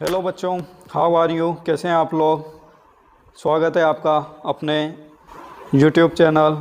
Hello बच्चों, how are you? कैसे हैं आप लोग? स्वागत है आपका अपने YouTube channel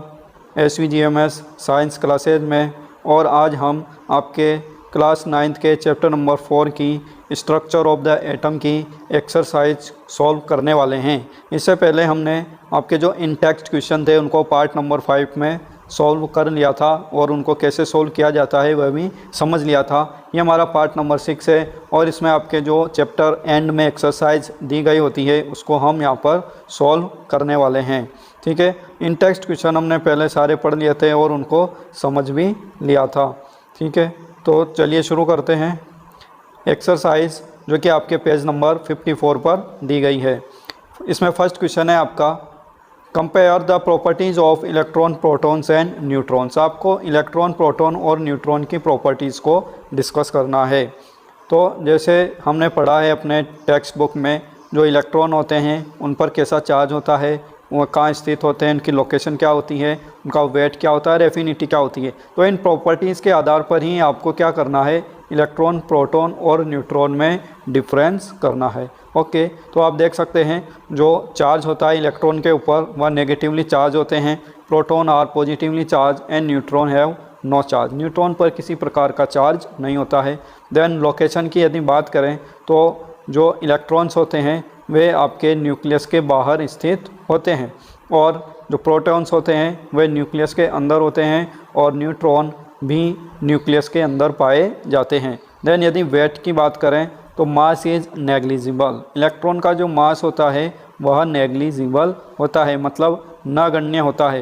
SVGMS science classes में। और आज हम आपके क्लास 9th के चैप्टर नंबर 4 की स्ट्रक्चर ऑफ द एटम की एक्सरसाइज सॉल्व करने वाले हैं। इससे पहले हमने आपके जो इन टेक्स्ट क्वेश्चन थे उनको पार्ट नंबर 5 में सॉल्व कर लिया था और उनको कैसे सॉल्व किया जाता है वह भी समझ लिया था। ये हमारा पार्ट नंबर 6 है और इसमें आपके जो चैप्टर एंड में एक्सरसाइज दी गई होती है उसको हम यहाँ पर सॉल्व करने वाले हैं। ठीक है, इन टेक्स्ट क्वेश्चन हमने पहले सारे पढ़ लिए थे और उनको समझ भी लिया था। ठीक है, तो चलिए शुरू करते हैं एक्सरसाइज जो कि आपके पेज नंबर 54 पर दी गई है। इसमें फर्स्ट क्वेश्चन है आपका, compare the properties of electron, protons and neutrons. आपको इलेक्ट्रॉन, प्रोटॉन और न्यूट्रॉन की प्रॉपर्टीज़ को डिस्कस करना है। तो जैसे हमने पढ़ा है अपने टेक्स्ट बुक में, जो इलेक्ट्रॉन होते हैं उन पर कैसा चार्ज होता है, वो कहाँ स्थित होते हैं, उनकी लोकेशन क्या होती है, उनका वेट क्या होता है, एफिनिटी क्या होती है। तो इन प्रॉपर्टीज़ के आधार पर ही आपको क्या करना है, इलेक्ट्रॉन, प्रोटॉन और न्यूट्रॉन में डिफरेंस करना है। ओके, तो आप देख सकते हैं जो चार्ज होता है इलेक्ट्रॉन के ऊपर वह नेगेटिवली चार्ज होते हैं, proton are positively charge and neutron have no charge. Neutron पर किसी प्रकार का चार्ज नहीं होता है। देन लोकेशन की यदि बात करें तो जो इलेक्ट्रॉन्स होते हैं वे आपके न्यूक्लियस के बाहर स्थित होते हैं और जो प्रोटॉन्स होते हैं वे न्यूक्लियस के अंदर होते हैं और न्यूट्रॉन भी न्यूक्लियस के अंदर पाए जाते हैं। देन यदि वेट की बात करें तो मास इज़ नेग्लिजिबल। इलेक्ट्रॉन का जो मास होता है वह नेग्लिजिबल होता है, मतलब नगण्य होता है।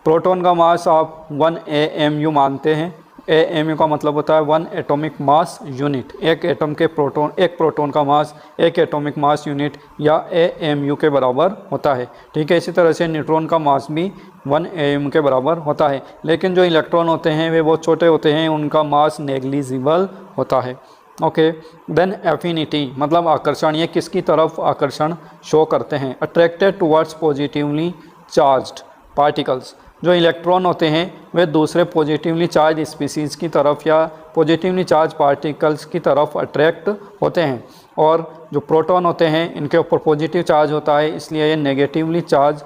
प्रोटॉन का मास आप 1 AMU मानते हैं। AMU का मतलब होता है 1 एटॉमिक मास यूनिट। एक एटम के एक प्रोटॉन का मास 1 एटॉमिक मास यूनिट या AMU के बराबर होता है। ठीक है, इसी तरह से न्यूट्रॉन का मास भी 1 AMU के बराबर होता है। लेकिन जो इलेक्ट्रॉन होते हैं वे बहुत छोटे होते हैं, उनका मास नेग्लिजिबल होता है। ओके, देन एफिनिटी मतलब आकर्षण, ये किसकी तरफ आकर्षण शो करते हैं, attracted towards positively charged particles. जो इलेक्ट्रॉन होते हैं वे दूसरे पॉजिटिवली चार्ज स्पीसीज़ की तरफ या पॉजिटिवली चार्ज पार्टिकल्स की तरफ अट्रैक्ट होते हैं। और जो प्रोटॉन होते हैं इनके ऊपर पॉजिटिव चार्ज होता है, इसलिए ये नेगेटिवली चार्ज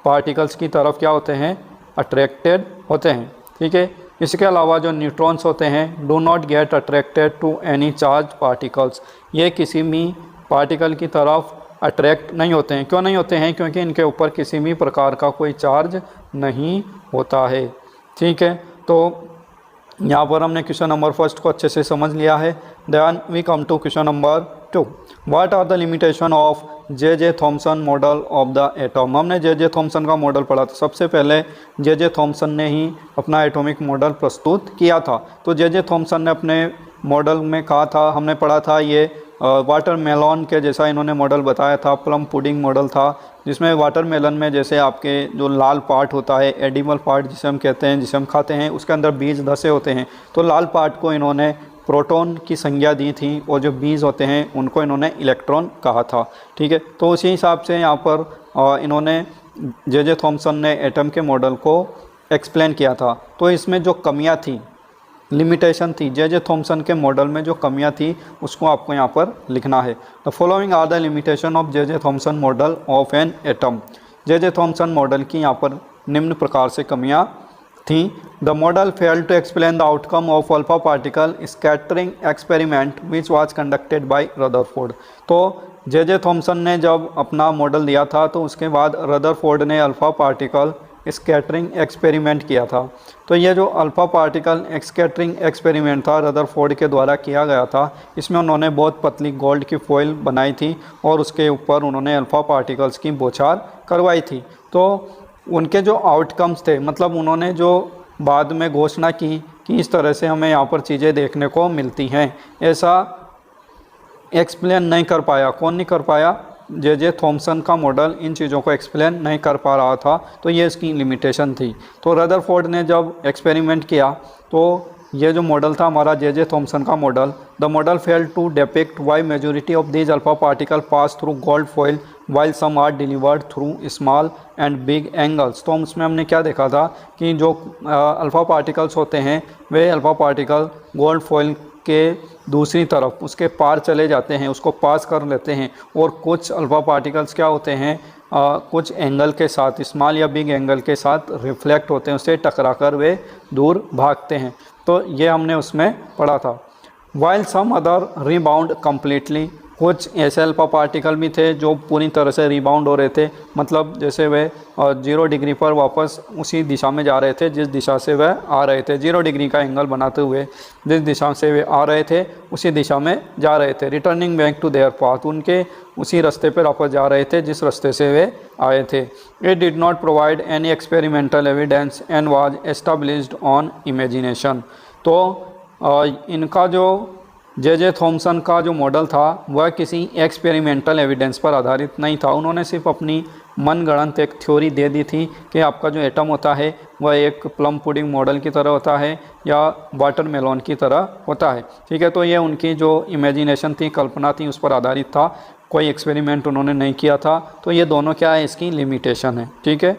पार्टिकल्स की तरफ क्या होते हैं, अट्रैक्टेड होते हैं। ठीक है, इसके अलावा जो न्यूट्रॉन्स होते हैं do not get attracted to any charge particles. ये किसी भी पार्टिकल की तरफ अट्रैक्ट नहीं होते हैं। क्यों नहीं होते हैं? क्योंकि इनके ऊपर किसी भी प्रकार का कोई चार्ज नहीं होता है। ठीक है, तो यहाँ पर हमने क्वेश्चन नंबर फर्स्ट को अच्छे से समझ लिया है। Then we come to question number 2। What are the limitation of J.J. Thomson model of the atom. हमने J.J. थॉमसन का मॉडल पढ़ा था। सबसे पहले J.J. थॉमसन ने ही अपना एटॉमिक मॉडल प्रस्तुत किया था। तो J.J. थॉमसन ने अपने मॉडल में कहा था, हमने पढ़ा था ये वाटरमेलन के जैसा इन्होंने मॉडल बताया था। प्लम पुडिंग मॉडल था जिसमें वाटरमेलन में जैसे आपके जो लाल पार्ट होता है, एडिबल पार्ट जिसे हम कहते हैं, जिसे हम खाते हैं, उसके अंदर बीज धसे होते हैं। तो लाल पार्ट को इन्होंने प्रोटॉन की संज्ञा दी थी और जो बीज होते हैं उनको इन्होंने इलेक्ट्रॉन कहा था। ठीक है, तो उसी हिसाब से यहाँ पर इन्होंने J.J. थॉमसन ने एटम के मॉडल को एक्सप्लेन किया था। तो इसमें जो कमियाँ थी, लिमिटेशन थी, J.J. थॉमसन के मॉडल में जो कमियां थी उसको आपको यहाँ पर लिखना है। The following are the limitation of J.J. Thomson model of an atom. J.J. Thomson model की यहाँ पर निम्न प्रकार से कमियां थी। The model failed to explain the outcome of alpha particle scattering experiment which was conducted by Rutherford. तो J.J. Thompson ने जब अपना मॉडल दिया था तो उसके बाद रदरफोर्ड ने अल्फा पार्टिकल स्कैटरिंग एक्सपेरिमेंट किया था। तो ये जो अल्फ़ा पार्टिकल स्कैटरिंग एक्सपेरिमेंट था रदरफोर्ड के द्वारा किया गया था। इसमें उन्होंने बहुत पतली गोल्ड की फॉइल बनाई थी और उसके ऊपर उन्होंने अल्फ़ा पार्टिकल्स की बौछार करवाई थी। तो उनके जो आउटकम्स थे, मतलब उन्होंने जो बाद में घोषणा की कि इस तरह से हमें यहाँ पर चीज़ें देखने को मिलती हैं, ऐसा एक्सप्लेन नहीं कर पाया। कौन नहीं कर पाया? J.J. थॉमसन का मॉडल इन चीज़ों को एक्सप्लेन नहीं कर पा रहा था। तो ये इसकी लिमिटेशन थी। तो रदरफोर्ड ने जब एक्सपेरिमेंट किया तो ये जो मॉडल था हमारा J.J. थॉमसन का model, the model fail to depict why majority of these alpha particle pass through gold foil while some are delivered through small and big angles. तो उसमें हमने क्या देखा था कि जो अल्फ़ा पार्टिकल्स होते हैं वे अल्फ़ा पार्टिकल गोल्ड फॉइल के दूसरी तरफ उसके पार चले जाते हैं, उसको पास कर लेते हैं, और कुछ अल्फ़ा पार्टिकल्स क्या होते हैं, कुछ एंगल के साथ, स्मॉल या बिग एंगल के साथ रिफ्लेक्ट होते हैं, उससे टकराकर वे दूर भागते हैं। तो ये हमने उसमें पढ़ा था। While some other rebound completely, कुछ ऐसे अल्फा पार्टिकल भी थे जो पूरी तरह से रिबाउंड हो रहे थे, मतलब जैसे वे 0 डिग्री पर वापस उसी दिशा में जा रहे थे जिस दिशा से वह आ रहे थे, 0 डिग्री का एंगल बनाते हुए जिस दिशा से वे आ रहे थे उसी दिशा में जा रहे थे। Returning back to their path, उनके उसी रास्ते पर वापस जा रहे थे जिस रास्ते से वे आए थे। It did not provide any experimental evidence and was established on imagination. तो इनका जो जे थॉमसन का जो मॉडल था वह किसी एक्सपेरिमेंटल एविडेंस पर आधारित नहीं था। उन्होंने सिर्फ अपनी मनगढ़ंत एक थ्योरी दे दी थी कि आपका जो एटम होता है वह एक प्लम पुडिंग मॉडल की तरह होता है या वाटरमेलन की तरह होता है। ठीक है, तो ये उनकी जो इमेजिनेशन थी, कल्पना थी, उस पर आधारित था, कोई एक्सपेरिमेंट उन्होंने नहीं किया था। तो ये दोनों क्या है, इसकी लिमिटेशन है। ठीक है,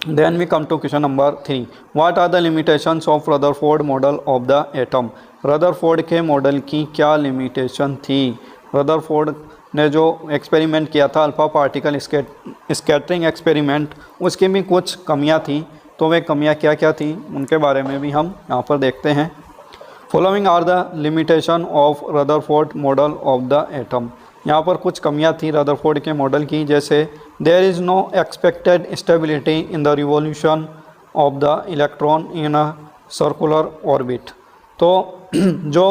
then we come to question number 3। What are the limitations of Rutherford model of the atom. Rutherford के मॉडल की क्या लिमिटेशन थी। रदरफोर्ड ने जो एक्सपेरिमेंट किया था अल्फ़ा पार्टिकल स्कैटरिंग एक्सपेरिमेंट, उसकी भी कुछ कमियां थी। तो वे कमियां क्या क्या थी उनके बारे में भी हम यहाँ पर देखते हैं। Following are the limitation of Rutherford model of the atom. यहाँ पर कुछ कमियां थी रदरफोर्ड के मॉडल की, जैसे there is no expected stability in the revolution of the electron in a circular orbit. तो जो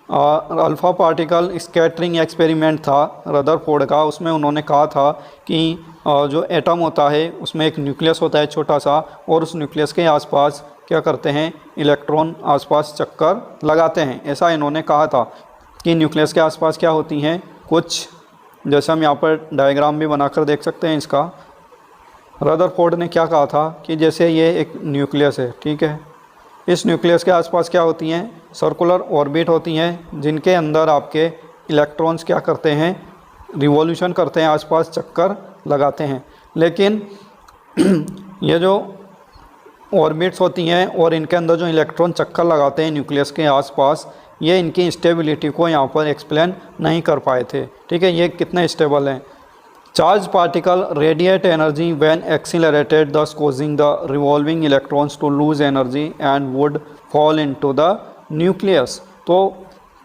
अल्फ़ा पार्टिकल स्कैटरिंग एक्सपेरिमेंट था रदरफोर्ड का, उसमें उन्होंने कहा था कि जो एटम होता है उसमें एक न्यूक्लियस होता है छोटा सा, और उस न्यूक्लियस के आसपास क्या करते हैं, इलेक्ट्रॉन आसपास चक्कर लगाते हैं। ऐसा इन्होंने कहा था कि न्यूक्लियस के आसपास क्या होती हैं, कुछ, जैसे हम यहाँ पर डायग्राम भी बनाकर देख सकते हैं इसका। रदरफोर्ड ने क्या कहा था कि जैसे ये एक न्यूक्लियस है, ठीक है, इस न्यूक्लियस के आसपास क्या होती हैं, सर्कुलर ऑर्बिट होती हैं, जिनके अंदर आपके इलेक्ट्रॉन्स क्या करते हैं, रिवॉल्यूशन करते हैं, आसपास चक्कर लगाते हैं। लेकिन ये जो ऑर्बिट्स होती हैं और इनके अंदर जो इलेक्ट्रॉन चक्कर लगाते हैं न्यूक्लियस के आसपास, ये इनकी स्टेबिलिटी को यहाँ पर एक्सप्लेन नहीं कर पाए थे। ठीक है, ये कितने स्टेबल हैं। Charge particle radiate energy when accelerated, thus causing the revolving electrons to lose energy and would fall into the nucleus। तो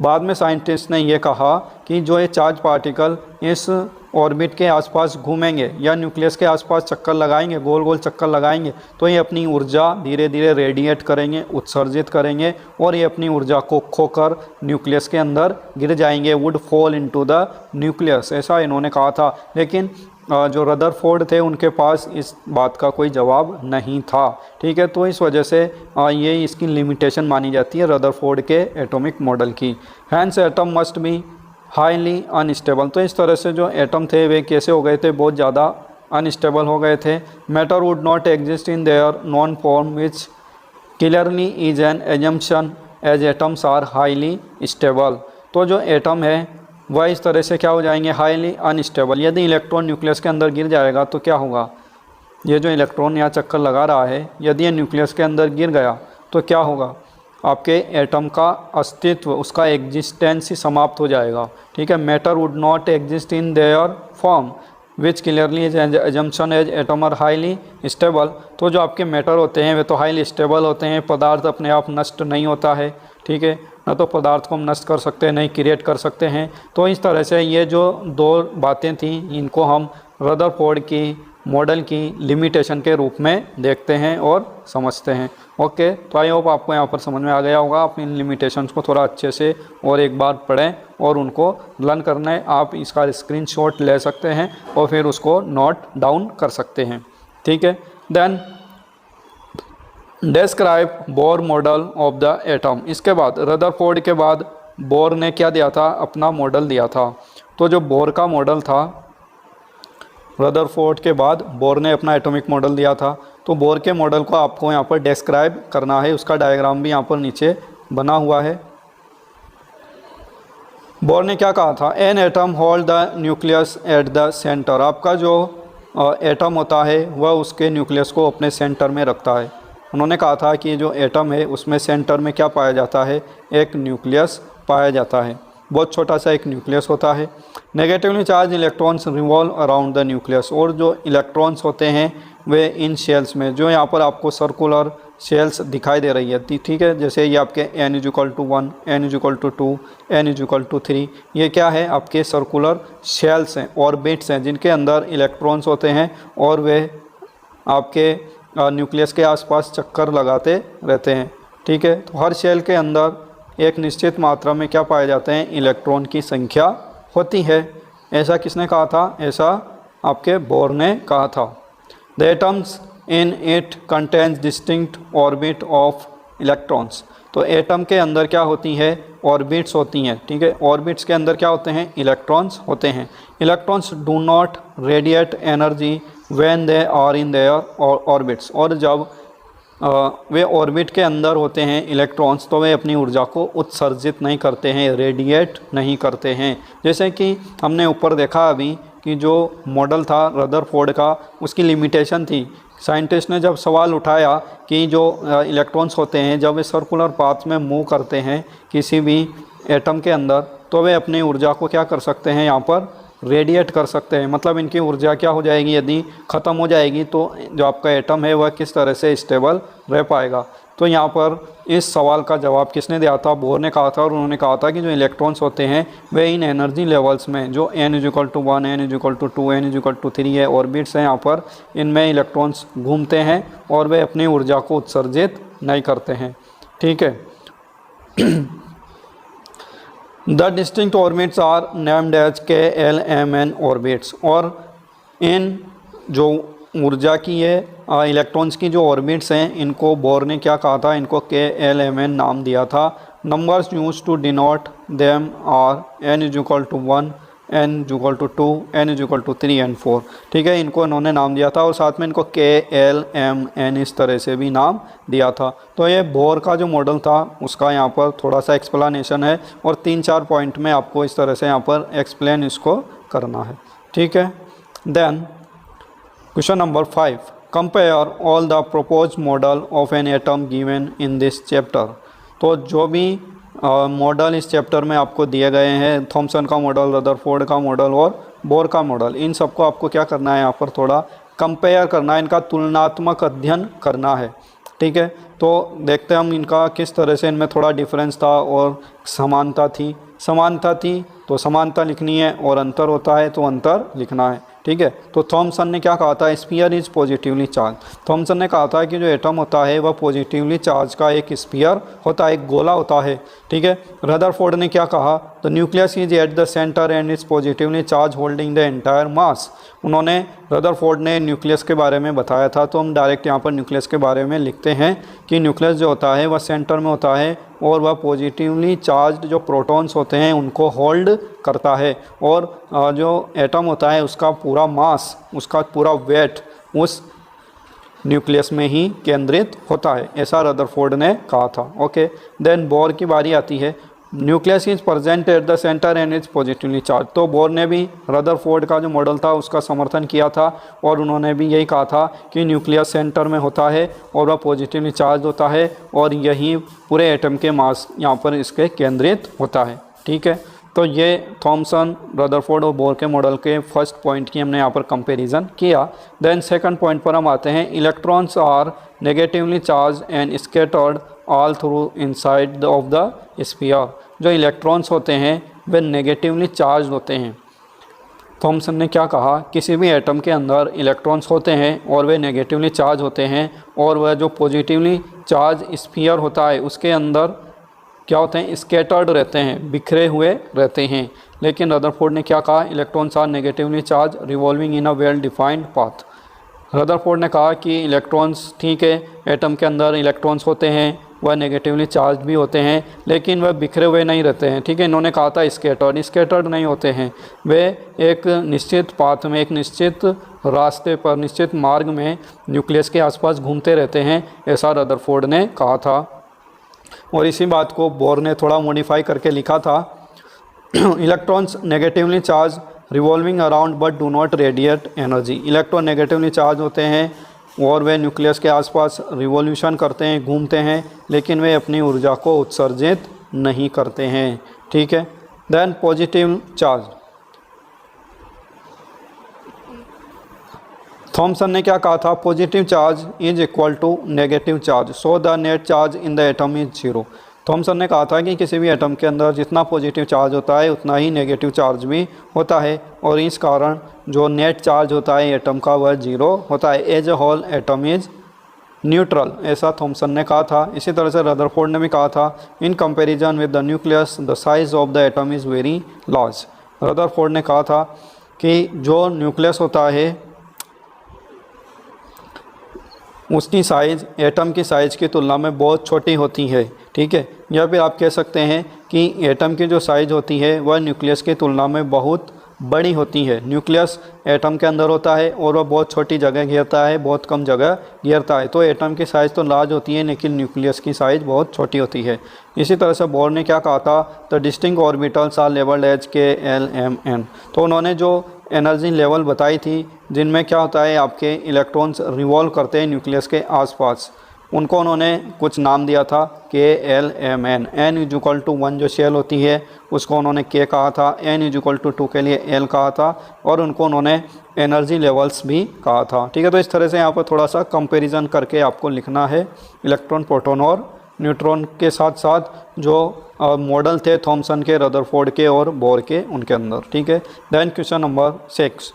बाद में साइंटिस्ट ने ये कहा कि जो ये चार्ज पार्टिकल इस ऑर्बिट के आसपास घूमेंगे या न्यूक्लियस के आसपास चक्कर लगाएंगे, गोल गोल चक्कर लगाएंगे, तो ये अपनी ऊर्जा धीरे धीरे रेडिएट करेंगे, उत्सर्जित करेंगे, और ये अपनी ऊर्जा को खोकर न्यूक्लियस के अंदर गिर जाएंगे, would fall into the nucleus, ऐसा इन्होंने कहा था। लेकिन जो रदरफोर्ड थे उनके पास इस बात का कोई जवाब नहीं था। ठीक है, तो इस वजह से ये इसकी लिमिटेशन मानी जाती है रदरफोर्ड के एटॉमिक मॉडल की। Hence atom must be highly unstable. तो इस तरह से जो एटम थे वे कैसे हो गए थे, बहुत ज़्यादा अनस्टेबल हो गए थे। Matter would not exist in their known form which clearly is an assumption as atoms are highly stable. तो जो एटम है वह इस तरह से क्या हो जाएंगे, हाईली अनस्टेबल। यदि इलेक्ट्रॉन न्यूक्लियस के अंदर गिर जाएगा तो क्या होगा, ये जो इलेक्ट्रॉन यहाँ चक्कर लगा रहा है, यदि ये न्यूक्लियस के अंदर गिर गया तो क्या होगा, आपके एटम का अस्तित्व, उसका एग्जिस्टेंस ही समाप्त हो जाएगा। ठीक है, matter would not exist in their form which clearly is assumption as atom are highly stable. तो जो आपके मैटर होते हैं वे तो हाईली स्टेबल होते हैं, पदार्थ अपने आप नष्ट नहीं होता है। ठीक है, ना तो पदार्थ को हम नष्ट कर सकते हैं, नहीं क्रिएट कर सकते हैं। तो इस तरह से ये जो दो बातें थी इनको हम रदरफोर्ड की मॉडल की लिमिटेशन के रूप में देखते हैं और समझते हैं। ओके, तो आई होप आपको यहाँ पर समझ में आ गया होगा। आप इन लिमिटेशंस को थोड़ा अच्छे से और एक बार पढ़ें और उनको लर्न करना है। आप इसका स्क्रीनशॉट ले सकते हैं और फिर उसको नोट डाउन कर सकते हैं। ठीक है, then describe Bohr model of the atom. इसके बाद रदरफोर्ड के बाद बोर ने क्या दिया था, अपना मॉडल दिया था। तो जो बोर का मॉडल था, रदरफोर्ड के बाद बोर ने अपना एटॉमिक मॉडल दिया था। तो बोर के मॉडल को आपको यहाँ पर डिस्क्राइब करना है, उसका डायग्राम भी यहाँ पर नीचे बना हुआ है। बोर ने क्या कहा था, an atom hold the nucleus at the centre. आपका जो एटम होता है वह उसके न्यूक्लियस को अपने सेंटर में रखता है। उन्होंने कहा था कि जो एटम है उसमें सेंटर में क्या पाया जाता है, एक न्यूक्लियस पाया जाता है, बहुत छोटा सा एक न्यूक्लियस होता है। Negatively charge electrons revolve around the nucleus, और जो इलेक्ट्रॉन्स होते हैं वे इन शेल्स में, जो यहाँ पर आपको सर्कुलर शेल्स दिखाई दे रही है, ठीक है, जैसे ये आपके n=1, n=2, n=3, ये क्या है, आपके सर्कुलर शेल्स हैं, ऑर्बिट्स हैं, जिनके अंदर इलेक्ट्रॉन्स होते हैं और वे आपके न्यूक्लियस के आसपास चक्कर लगाते रहते हैं, ठीक है। तो हर शेल के अंदर एक निश्चित मात्रा में क्या पाए जाते हैं, इलेक्ट्रॉन की संख्या होती है। ऐसा किसने कहा था, ऐसा आपके बोर ने कहा था। The atoms in it contains distinct orbit of electrons, तो एटम के अंदर क्या होती है, ऑर्बिट्स होती हैं, ठीक है। ऑर्बिट्स के अंदर क्या होते हैं, इलेक्ट्रॉन्स होते हैं। Electrons do not radiate energy when they are in their orbits, और जब वे ऑर्बिट के अंदर होते हैं इलेक्ट्रॉन्स, तो वे अपनी ऊर्जा को उत्सर्जित नहीं करते हैं, रेडिएट नहीं करते हैं। जैसे कि हमने ऊपर देखा अभी कि जो मॉडल था रदरफोर्ड का, उसकी लिमिटेशन थी। साइंटिस्ट ने जब सवाल उठाया कि जो इलेक्ट्रॉन्स होते हैं जब वे सर्कुलर पाथ में मूव करते हैं किसी भी एटम के अंदर, तो वे अपनी ऊर्जा को क्या कर सकते हैं, यहाँ पर रेडिएट कर सकते हैं। मतलब इनकी ऊर्जा क्या हो जाएगी, यदि ख़त्म हो जाएगी तो जो आपका एटम है वह किस तरह से स्टेबल रह पाएगा। तो यहाँ पर इस सवाल का जवाब किसने दिया था, बोर ने कहा था, और उन्होंने कहा था कि जो इलेक्ट्रॉन्स होते हैं वे इन एनर्जी लेवल्स में, जो n=1, n=2, n=3 है, ऑर्बिट्स हैं यहाँ पर, इनमें इलेक्ट्रॉन्स घूमते हैं और वे अपनी ऊर्जा को उत्सर्जित नहीं करते हैं, ठीक है। The distinct orbits are named as KLMN orbits, और इन जो ऊर्जा की है इलेक्ट्रॉन्स की जो ऑर्बिट्स हैं, इनको बोर ने क्या कहा था, इनको KLMN नाम दिया था। Numbers use to denote them are n=1, n=2, n=3 and 4, ठीक है। इनको इन्होंने नाम दिया था और साथ में इनको KLMN इस तरह से भी नाम दिया था। तो ये बोर का जो मॉडल था उसका यहाँ पर थोड़ा सा एक्सप्लेनेशन है, और 3-4 पॉइंट में आपको इस तरह से यहाँ पर एक्सप्लेन इसको करना है, ठीक है। Then question number 5, compare all the proposed model of an atom given in this chapter. तो जो भी मॉडल इस चैप्टर में आपको दिए गए हैं, थॉमसन का मॉडल, रदरफोर्ड का मॉडल और बोर का मॉडल, इन सबको आपको क्या करना है, यहाँ पर थोड़ा कंपेयर करना है, इनका तुलनात्मक अध्ययन करना है, ठीक है। तो देखते हैं हम इनका किस तरह से इनमें थोड़ा डिफरेंस था और समानता थी। समानता थी तो समानता लिखनी है, और अंतर होता है तो अंतर लिखना है, ठीक है। तो थॉमसन ने क्या कहा था, sphere is positively charge. Thomson ने कहा था कि जो एटम होता है वह पॉजिटिवली चार्ज का एक स्फीयर होता है, एक गोला होता है, ठीक है। रदरफोर्ड ने क्या कहा, the nucleus is at the centre and is positively charge holding the entire mass. उन्होंने रदरफोर्ड ने न्यूक्लियस के बारे में बताया था, तो हम डायरेक्ट यहाँ पर न्यूक्लियस के बारे में लिखते हैं कि न्यूक्लियस जो होता है वह सेंटर में होता है और वह पॉजिटिवली चार्ज जो प्रोटॉन्स होते हैं उनको होल्ड करता है, और जो एटम होता है उसका पूरा मास, उसका पूरा वेट उस न्यूक्लियस में ही केंद्रित होता है, ऐसा रदरफोर्ड ने कहा था। ओके, देन बोर की बारी आती है। Nucleus is present at the centre and is positively charge. तो बोर ने भी रदरफोर्ड का जो मॉडल था उसका समर्थन किया था, और उन्होंने भी यही कहा था कि न्यूक्लियस सेंटर में होता है और वह पॉजिटिवली चार्ज होता है, और यही पूरे एटम के मास यहाँ पर इसके केंद्रित होता है, ठीक है। तो ये थॉमसन, रदरफोर्ड और बोर के मॉडल के फर्स्ट पॉइंट की हमने यहाँ पर कंपैरिजन किया। देन सेकंड पॉइंट पर हम आते हैं। Electrons are negatively charge and scattered all through inside of the sphere. जो इलेक्ट्रॉन्स होते हैं वे नेगेटिवली चार्ज होते हैं। थॉमसन ने क्या कहा, किसी भी एटम के अंदर इलेक्ट्रॉन्स होते हैं और वे नेगेटिवली चार्ज होते हैं, और वह जो पॉजिटिवली चार्ज स्फीयर होता है उसके अंदर क्या होते हैं, स्कैटर्ड रहते हैं, बिखरे हुए रहते हैं। लेकिन रदरफोर्ड ने क्या कहा, electrons are negatively charge revolving in a well defined path. Rutherford ने कहा कि इलेक्ट्रॉन्स, ठीक है, एटम के अंदर इलेक्ट्रॉन्स होते हैं, वह नेगेटिवली चार्ज भी होते हैं, लेकिन वह बिखरे हुए नहीं रहते हैं, ठीक है। इन्होंने कहा था स्कैटर्ड नहीं होते हैं, वे एक निश्चित पाथ में, एक निश्चित रास्ते पर, निश्चित मार्ग में न्यूक्लियस के आसपास घूमते रहते हैं, ऐसा रदरफोर्ड ने कहा था। और इसी बात को बोर ने थोड़ा मॉडिफाई करके लिखा था, electrons negatively charge revolving around but do not radiate energy. Electron negatively charge होते हैं, और वे न्यूक्लियस के आसपास रिवॉल्यूशन करते हैं, घूमते हैं, लेकिन वे अपनी ऊर्जा को उत्सर्जित नहीं करते हैं। ठीक है। देन पॉजिटिव चार्ज, थॉमसन ने क्या कहा था, positive charge is equal to negative charge, so the net charge in the atom is zero. Thomson ने कहा था कि किसी भी एटम के अंदर जितना पॉजिटिव चार्ज होता है उतना ही नेगेटिव चार्ज भी होता है, और इस कारण जो नेट चार्ज होता है एटम का वह जीरो होता है। As a whole atom is neutral, ऐसा थॉमसन ने कहा था। इसी तरह से रदरफोर्ड ने भी कहा था, in comparison with the nucleus the size of the atom is very large. Rutherford ने कहा था कि जो न्यूक्लियस होता है उसकी साइज़ एटम की साइज़ की तुलना में बहुत छोटी होती है। ठीक है। या फिर आप कह सकते हैं कि एटम की जो साइज़ होती है वह न्यूक्लियस की तुलना में बहुत बड़ी होती है। न्यूक्लियस एटम के अंदर होता है और वह बहुत छोटी जगह घेरता है, बहुत कम जगह घेरता है। तो एटम की साइज़ तो लार्ज होती है, लेकिन न्यूक्लियस की साइज़ बहुत छोटी होती है। इसी तरह से बोर ने क्या कहा था, the distinct orbitals are levelled as KLMN। तो उन्होंने जो एनर्जी लेवल बताई थी जिनमें क्या होता है, आपके इलेक्ट्रॉन्स रिवॉल्व करते हैं न्यूक्लियस के आसपास, उनको उन्होंने कुछ नाम दिया था KLMN। n=1 जो शेल होती है उसको उन्होंने K कहा था, n=2 के लिए L कहा था, और उनको उन्होंने एनर्जी लेवल्स भी कहा था। ठीक है। तो इस तरह से यहाँ पर थोड़ा सा कंपैरिजन करके आपको लिखना है इलेक्ट्रॉन, प्रोटॉन और न्यूट्रॉन के साथ साथ जो मॉडल थे थॉमसन के, रदरफोर्ड के और बोर के, उनके अंदर। ठीक है। Then question number 6,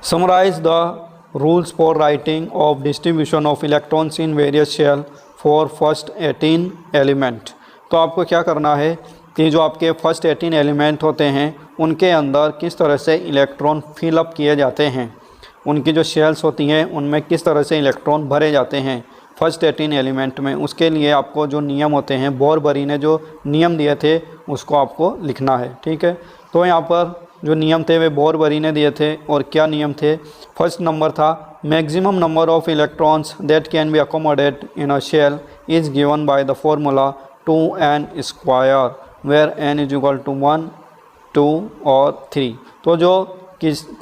summarise the rules for writing of distribution of electrons in various shell for first 18 element। तो आपको क्या करना है कि जो आपके फर्स्ट 18 एलिमेंट होते हैं उनके अंदर किस तरह से इलेक्ट्रॉन फिलअप किए जाते हैं, उनकी जो शेल्स होती हैं उनमें किस तरह से इलेक्ट्रॉन भरे जाते हैं फर्स्ट 18 एलिमेंट में। उसके लिए आपको जो नियम होते हैं, बोर-बरी ने जो नियम दिए थे उसको आपको लिखना है। ठीक है। तो यहाँ पर जो नियम थे वे बोर-बरी ने दिए थे, और क्या नियम थे, फर्स्ट नंबर था maximum number of electrons that can be accommodate in a shell is given by the formula 2n² where n=1, 2 और 3। तो जो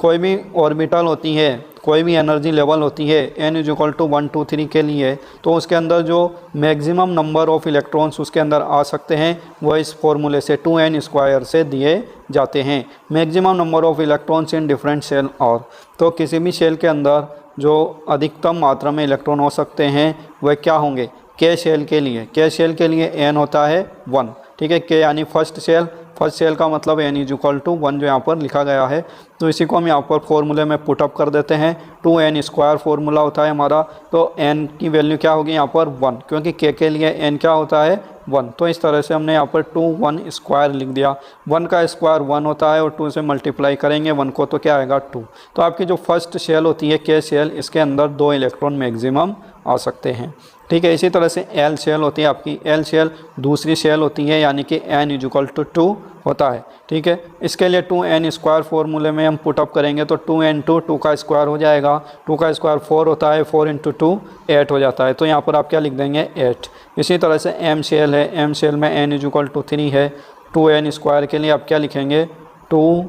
कोई भी ऑर्बिटल होती है, कोई भी एनर्जी लेवल होती है n=1, 2, 3 के लिए, तो उसके अंदर जो मैक्सिमम नंबर ऑफ इलेक्ट्रॉन्स उसके अंदर आ सकते हैं वह इस फॉर्मूले से 2n² से दिए जाते हैं। Maximum number of electrons in different shell, और तो किसी भी शेल के अंदर जो अधिकतम मात्रा में इलेक्ट्रॉन हो सकते हैं वह क्या होंगे, K शेल के लिए, K शेल के लिए n होता है 1। ठीक है। K यानी फर्स्ट शेल, फर्स्ट शेल का मतलब n=1 जो यहाँ पर लिखा गया है। तो इसी को हम यहाँ पर फॉर्मूले में पुटअप कर देते हैं। 2n² फॉर्मूला होता है हमारा, तो n की वैल्यू क्या होगी यहाँ पर 1, क्योंकि K के लिए n क्या होता है 1। तो इस तरह से हमने यहाँ पर 2 लिख दिया। 1 का स्क्वायर 1 होता है, और 2 से मल्टीप्लाई करेंगे 1 को तो क्या आएगा 2। तो आपकी जो फर्स्ट शेल होती है K शेल, इसके अंदर 2 इलेक्ट्रॉन मैक्सिमम आ सकते हैं। ठीक है। इसी तरह से L शेल होती है आपकी, L शेल दूसरी शेल होती है, यानी कि n=2 होता है। ठीक है। इसके लिए 2n² फॉर्मूले में हम पुटअप करेंगे तो 2n2, 2 का स्क्वायर हो जाएगा, 2 का स्क्वायर 4 होता है, 4 × 2 8 हो जाता है। तो यहाँ पर आप क्या लिख देंगे 8। इसी तरह से M शेल है, M शेल में n=3 है, 2n² के लिए आप क्या लिखेंगे 2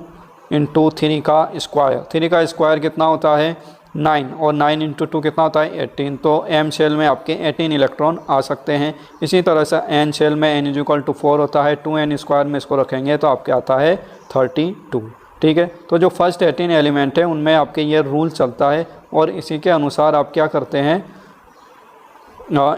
× 3 का स्क्वायर, 3 का स्क्वायर कितना होता है 9, और 9 × 2 कितना होता है 18। तो M शेल में आपके 18 इलेक्ट्रॉन आ सकते हैं। इसी तरह से N शेल में n=4 होता है, 2n² में इसको रखेंगे तो आपके आता है 32। ठीक है। तो जो फर्स्ट 18 एलिमेंट है उनमें आपके ये रूल चलता है, और इसी के अनुसार आप क्या करते हैं,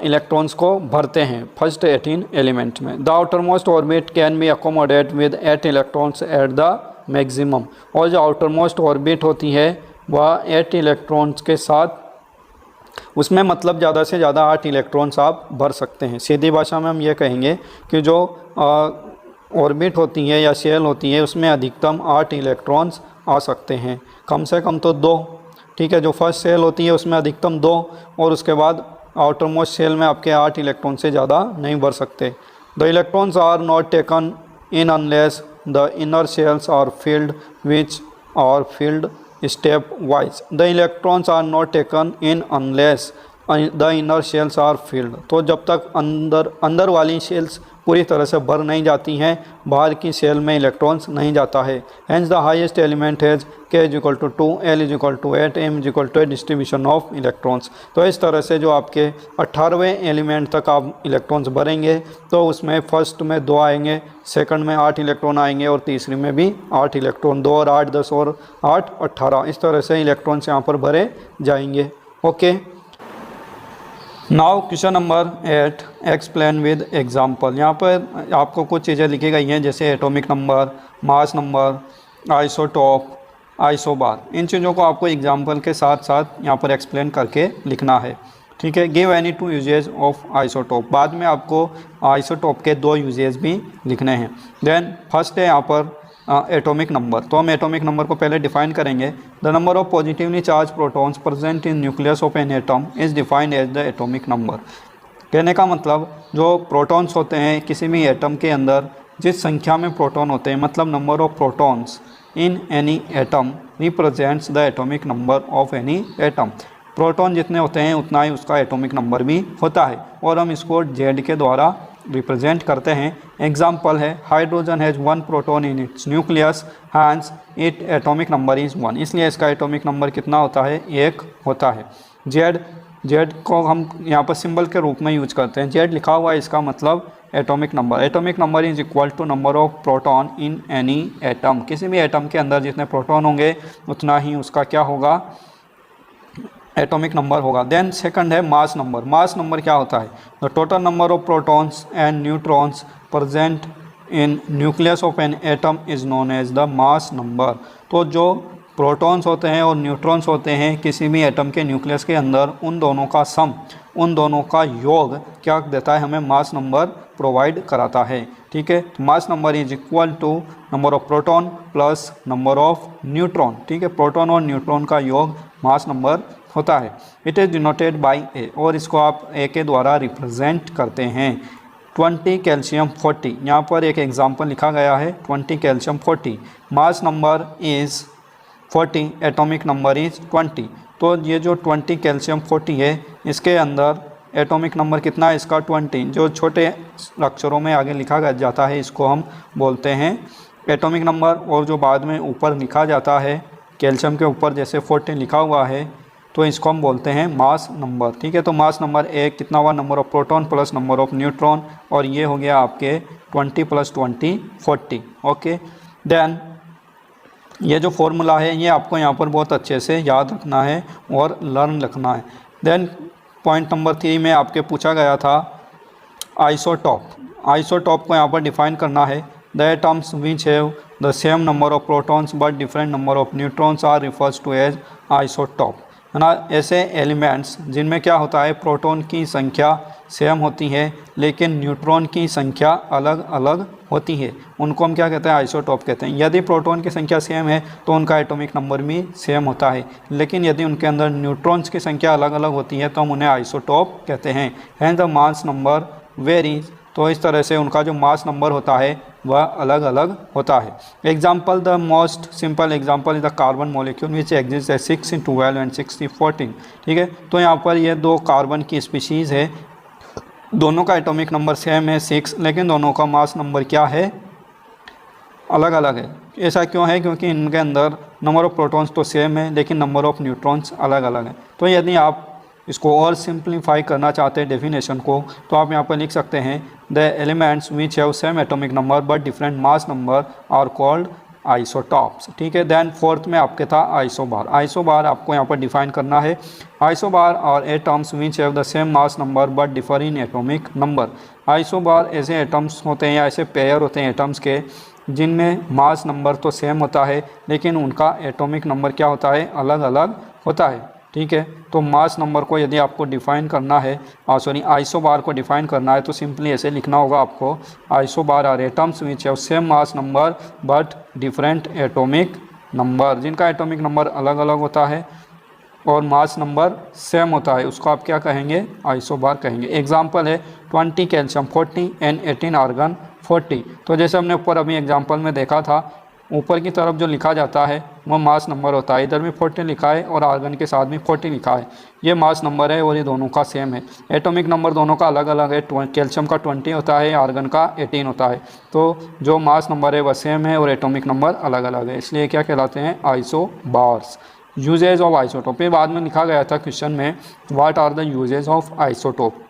इलेक्ट्रॉन्स को भरते हैं फर्स्ट 18 एलिमेंट में। The outer most orbit can be accommodate with 8 electrons at the maximum. और जो आउटर मोस्ट ऑर्बिट होती है वह 8 इलेक्ट्रॉन्स के साथ, उसमें मतलब ज़्यादा से ज़्यादा 8 इलेक्ट्रॉन्स आप भर सकते हैं। सीधी भाषा में हम ये कहेंगे कि जो ऑर्बिट होती है या शेल होती है उसमें अधिकतम 8 इलेक्ट्रॉन्स आ सकते हैं, कम से कम तो 2। ठीक है। जो फर्स्ट शेल होती है उसमें अधिकतम 2, और उसके बाद आउटर मोस्ट शेल में आपके 8 इलेक्ट्रॉन से ज़्यादा नहीं भर सकते। The electrons are not taken in unless the inner shells are filled which are filled stepwise. The electrons are not taken in unless, the inner shells are filled, तो जब तक अंदर वाली शेल्स पूरी तरह से भर नहीं जाती हैं, बाहर की शेल में इलेक्ट्रॉन्स नहीं जाता है। Hence the highest element has K = 2, L = 8, M = distribution of electrons. तो इस तरह से जो आपके 18वें एलिमेंट तक आप इलेक्ट्रॉन्स भरेंगे तो उसमें फर्स्ट में 2 आएंगे, सेकंड में 8 इलेक्ट्रॉन आएंगे और तीसरी में भी 8 इलेक्ट्रॉन, 2 और 8 10 और 8 18, इस तरह से इलेक्ट्रॉन्स यहाँ पर भरे जाएंगे। Okay, now question number 8 explain with example. यहाँ पर आपको कुछ चीज़ें लिखी गई हैं जैसे atomic number, mass number, isotope, isobar. इन चीज़ों को आपको एग्जांपल के साथ साथ यहाँ पर एक्सप्लेन करके लिखना है। ठीक है, give any 2 uses of isotope. बाद में आपको आइसोटॉप के 2 यूजेज भी लिखने हैं। देन फर्स्ट है यहाँ पर एटॉमिक नंबर। तो हम एटॉमिक नंबर को पहले डिफाइन करेंगे। The number of positively charged protons present in nucleus of an atom is defined as the atomic number. कहने का मतलब जो प्रोटॉन्स होते हैं किसी भी एटम के अंदर, जिस संख्या में प्रोटॉन होते हैं, मतलब number of protons in any atom represents the atomic number of any atom. Proton जितने होते हैं उतना ही उसका एटॉमिक नंबर भी होता है और हम इसको जेड के द्वारा रिप्रेजेंट करते हैं। एग्जाम्पल है hydrogen has 1 proton in its nucleus, hence it atomic number is 1, इसलिए इसका एटॉमिक नंबर कितना होता है? 1 होता है। जेड को हम यहाँ पर सिंबल के रूप में यूज करते हैं। जेड लिखा हुआ है, इसका मतलब atomic number. Atomic number is equal to number of proton in any atom. किसी भी एटम के अंदर जितने प्रोटॉन होंगे उतना ही उसका क्या होगा? एटॉमिक नंबर होगा। देन सेकंड है मास नंबर। मास नंबर क्या होता है? The total number of protons and neutrons present in nucleus of an atom is known as the mass number. तो जो प्रोटॉन्स होते हैं और न्यूट्रॉन्स होते हैं किसी भी एटम के न्यूक्लियस के अंदर, उन दोनों का सम, उन दोनों का योग क्या देता है? हमें मास नंबर प्रोवाइड कराता है। ठीक है, तो mass number is equal to number of proton plus number of neutron. ठीक है, प्रोटॉन और न्यूट्रॉन का योग मास नंबर होता है। इट इज़ डिनोटेड बाई ए, और इसको आप ए के द्वारा रिप्रेजेंट करते हैं। 20 कैल्शियम 40, यहाँ पर एक एग्जाम्पल लिखा गया है 20 calcium 40। Mass number is 40, atomic number is 20। तो ये जो 20 कैल्शियम 40 है, इसके अंदर एटॉमिक नंबर कितना है इसका? 20। जो छोटे अक्षरों में आगे लिखा जाता है इसको हम बोलते हैं एटॉमिक नंबर, और जो बाद में ऊपर लिखा जाता है कैल्शियम के ऊपर जैसे 40 लिखा हुआ है, तो इसको हम बोलते हैं मास नंबर। ठीक है, तो मास नंबर एक कितना हुआ? Number of proton plus number of neutron, और ये हो गया आपके 20 + 20 40। ओके, देन ये जो फॉर्मूला है ये आपको यहाँ पर बहुत अच्छे से याद रखना है और लर्न रखना है। देन पॉइंट नंबर 3 में आपके पूछा गया था आइसोटॉप। आइसोटॉप को यहाँ पर डिफाइन करना है। The atoms which have the same number of protons but different number of neutrons are refers to as isotope. है ना, ऐसे एलिमेंट्स जिनमें क्या होता है? प्रोटॉन की संख्या सेम होती है लेकिन न्यूट्रॉन की संख्या अलग अलग होती है, उनको हम क्या कहते हैं? आइसोटॉप कहते हैं। यदि प्रोटॉन की संख्या सेम है तो उनका एटॉमिक नंबर भी सेम होता है, लेकिन यदि उनके अंदर न्यूट्रॉन्स की संख्या अलग अलग होती है तो हम उन्हें आइसोटॉप कहते हैं। And the mass number varies, तो इस तरह से उनका जो मास नंबर होता है वह अलग अलग होता है। Example, the most simple example is the carbon molecule which exist as 6 × 12 and 6 × 14। ठीक है, तो यहाँ पर ये 2 कार्बन की स्पीशीज़ है, दोनों का एटॉमिक नंबर सेम है 6, लेकिन दोनों का मास नंबर क्या है? अलग अलग है। ऐसा क्यों है? क्योंकि इनके अंदर नंबर ऑफ प्रोटॉन्स तो सेम है लेकिन नंबर ऑफ न्यूट्रॉन्स अलग अलग है। तो यदि आप इसको और सिंप्लीफाई करना चाहते हैं डेफिनेशन को, तो आप यहाँ पर लिख सकते हैं the elements which have same atomic number but different mass number are called isotopes. ठीक है, देन फोर्थ में आपके था आइसोबार। आइसोबार आपको यहाँ पर डिफाइन करना है। आइसोबार और atoms which have the same mass number but differ in atomic number. Isobar ऐसे एटम्स होते हैं या ऐसे पेयर होते हैं एटम्स के जिनमें मास नंबर तो सेम होता है लेकिन उनका एटॉमिक नंबर क्या होता है? अलग अलग होता है। ठीक है, तो मास नंबर को यदि आपको डिफ़ाइन करना है, आइसोबार को डिफ़ाइन करना है तो सिंपली ऐसे लिखना होगा आपको, isobar are atoms which have same mass number but different atomic number. जिनका एटॉमिक नंबर अलग अलग होता है और मास नंबर सेम होता है उसको आप क्या कहेंगे? आइसोबार कहेंगे। एग्जाम्पल है 20 कैल्शियम 40 एंड 18 आर्गन 40। तो जैसे हमने ऊपर अभी एग्जाम्पल में देखा था ऊपर की तरफ जो लिखा जाता है वो मास नंबर होता है। इधर भी 14 लिखा है और आर्गन के साथ भी 14 लिखा है, ये मास नंबर है और ये दोनों का सेम है। एटॉमिक नंबर दोनों का अलग अलग है, कैल्शियम का 20 होता है, आर्गन का 18 होता है। तो जो मास नंबर है वह सेम है और एटॉमिक नंबर अलग अलग है, इसलिए क्या कहलाते हैं, आइसोबार्स। यूजेज ऑफ आइसोटोप, ये बाद में लिखा गया था क्वेश्चन में, what are the uses of isotope.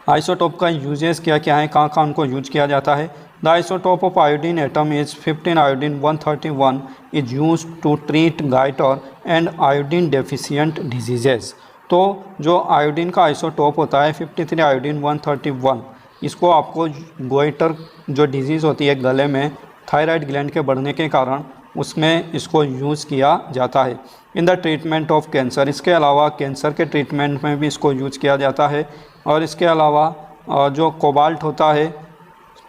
Isotope का यूजेस क्या क्या है, कहाँ कहाँ उनको यूज किया जाता है। The isotope of iodine atom is 15 iodine 131 is use to treat goiter and iodine deficient diseases. तो जो आयोडीन का आइसोटोप होता है 53 आयोडीन 131, इसको आपको गोइटर जो डिजीज़ होती है गले में थायराइड ग्लैंड के बढ़ने के कारण, उसमें इसको यूज़ किया जाता है। In the treatment of cancer, इसके अलावा कैंसर के ट्रीटमेंट में भी इसको यूज किया जाता है। और इसके अलावा जो कोबाल्ट होता है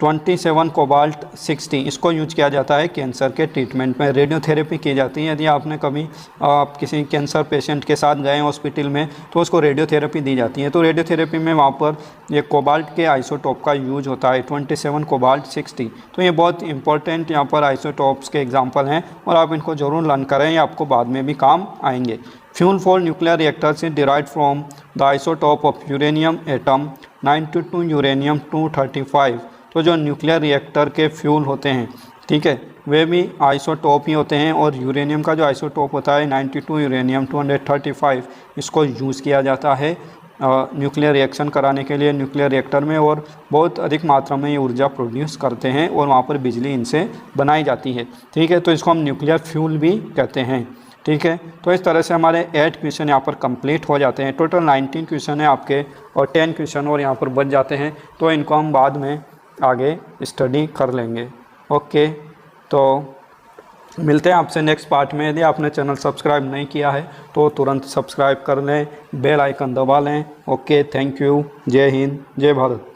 27 कोबाल्ट 60, इसको यूज किया जाता है कैंसर के ट्रीटमेंट में। रेडियोथेरेपी की जाती है, यदि आपने कभी आप किसी कैंसर पेशेंट के साथ गए हॉस्पिटल में तो उसको रेडियोथेरेपी दी जाती है, तो रेडियोथेरेपी में वहाँ पर ये कोबाल्ट के आइसोटोप का यूज होता है 27 कोबाल्ट 60। तो ये बहुत इंपॉर्टेंट यहाँ पर आइसोटोप्स के एग्जाम्पल हैं और आप इनको ज़रूर लर्न करें, ये आपको बाद में भी काम आएंगे। Fuel for nuclear reactors is derived from the isotope of uranium atom 92 uranium 235। तो जो न्यूक्लियर रिएक्टर के फ्यूल होते हैं, ठीक है, वे भी आइसोटोप ही होते हैं और यूरेनियम का जो आइसोटोप होता है 92 यूरेनियम 235, इसको यूज़ किया जाता है न्यूक्लियर रिएक्शन कराने के लिए न्यूक्लियर रिएक्टर में, और बहुत अधिक मात्रा में ये ऊर्जा प्रोड्यूस करते हैं और वहाँ पर बिजली इनसे बनाई जाती है, ठीक है। तो इसको हम न्यूक्लियर फ्यूल भी कहते हैं, ठीक है। तो इस तरह से हमारे 8 क्वेश्चन यहाँ पर कंप्लीट हो जाते हैं। टोटल 19 क्वेश्चन है आपके और 10 क्वेश्चन और यहाँ पर बच जाते हैं, तो इनको हम बाद में आगे स्टडी कर लेंगे। ओके, तो मिलते हैं आपसे नेक्स्ट पार्ट में। यदि आपने चैनल सब्सक्राइब नहीं किया है तो तुरंत सब्सक्राइब कर लें, बेल आइकन दबा लें। ओके, थैंक यू, जय हिंद, जय भारत।